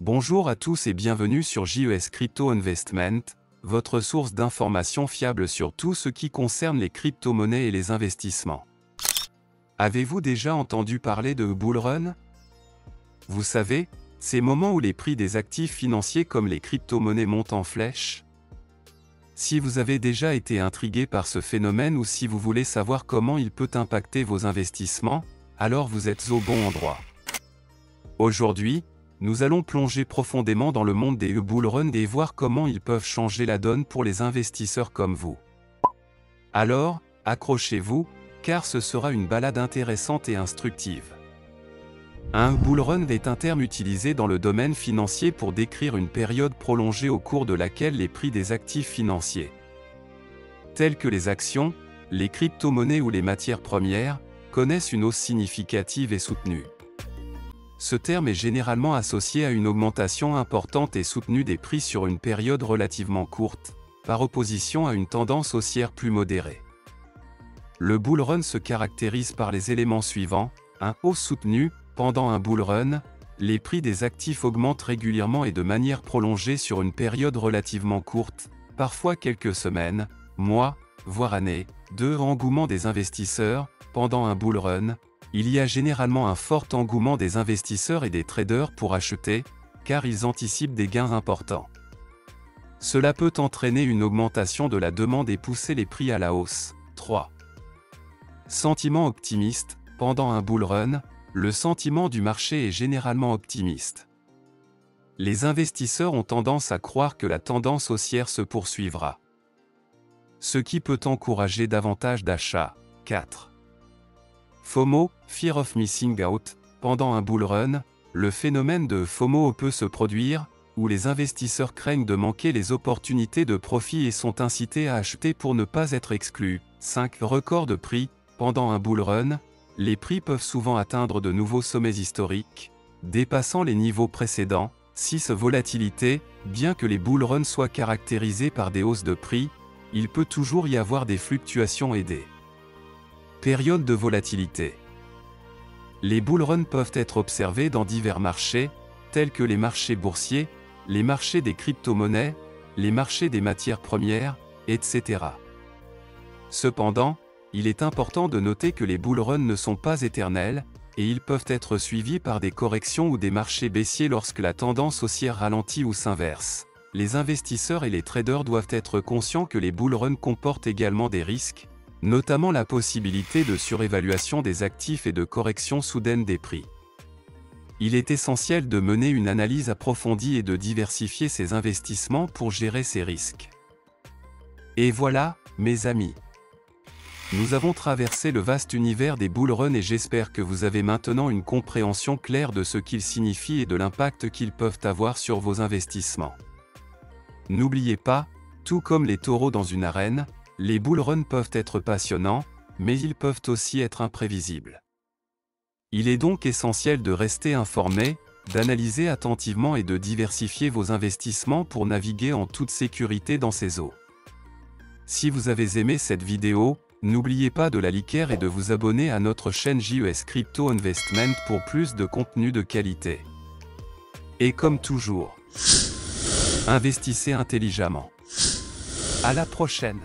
Bonjour à tous et bienvenue sur JES Crypto Investment, votre source d'informations fiable sur tout ce qui concerne les crypto-monnaies et les investissements. Avez-vous déjà entendu parler de bull run? Vous savez, ces moments où les prix des actifs financiers comme les crypto-monnaies montent en flèche? Si vous avez déjà été intrigué par ce phénomène ou si vous voulez savoir comment il peut impacter vos investissements, alors vous êtes au bon endroit. Aujourd'hui, nous allons plonger profondément dans le monde des bull run et voir comment ils peuvent changer la donne pour les investisseurs comme vous. Alors, accrochez-vous, car ce sera une balade intéressante et instructive. Un bull run est un terme utilisé dans le domaine financier pour décrire une période prolongée au cours de laquelle les prix des actifs financiers, tels que les actions, les crypto-monnaies ou les matières premières, connaissent une hausse significative et soutenue. Ce terme est généralement associé à une augmentation importante et soutenue des prix sur une période relativement courte, par opposition à une tendance haussière plus modérée. Le bull run se caractérise par les éléments suivants: une hausse soutenue. Pendant un bull run, les prix des actifs augmentent régulièrement et de manière prolongée sur une période relativement courte, parfois quelques semaines, mois, voire années. 2. Engouement des investisseurs. Pendant un bull run, il y a généralement un fort engouement des investisseurs et des traders pour acheter, car ils anticipent des gains importants. Cela peut entraîner une augmentation de la demande et pousser les prix à la hausse. 3. Sentiment optimiste. Pendant un bull run, le sentiment du marché est généralement optimiste. Les investisseurs ont tendance à croire que la tendance haussière se poursuivra, ce qui peut encourager davantage d'achats. 4. FOMO, Fear of Missing Out. Pendant un bull run, le phénomène de FOMO peut se produire, où les investisseurs craignent de manquer les opportunités de profit et sont incités à acheter pour ne pas être exclus. 5. Record de prix. Pendant un bull run, les prix peuvent souvent atteindre de nouveaux sommets historiques, dépassant les niveaux précédents. 6. Volatilité. Bien que les bull runs soient caractérisés par des hausses de prix, il peut toujours y avoir des fluctuations et des périodes de volatilité. Les bull runs peuvent être observés dans divers marchés, tels que les marchés boursiers, les marchés des crypto-monnaies, les marchés des matières premières, etc. Cependant, il est important de noter que les bull runs ne sont pas éternels, et ils peuvent être suivis par des corrections ou des marchés baissiers lorsque la tendance haussière ralentit ou s'inverse. Les investisseurs et les traders doivent être conscients que les bull runs comportent également des risques, notamment la possibilité de surévaluation des actifs et de correction soudaine des prix. Il est essentiel de mener une analyse approfondie et de diversifier ses investissements pour gérer ces risques. Et voilà, mes amis. Nous avons traversé le vaste univers des bull runs et j'espère que vous avez maintenant une compréhension claire de ce qu'ils signifient et de l'impact qu'ils peuvent avoir sur vos investissements. N'oubliez pas, tout comme les taureaux dans une arène, les bull runs peuvent être passionnants, mais ils peuvent aussi être imprévisibles. Il est donc essentiel de rester informé, d'analyser attentivement et de diversifier vos investissements pour naviguer en toute sécurité dans ces eaux. Si vous avez aimé cette vidéo, n'oubliez pas de la liker et de vous abonner à notre chaîne JES Crypto Investment pour plus de contenu de qualité. Et comme toujours, investissez intelligemment. À la prochaine!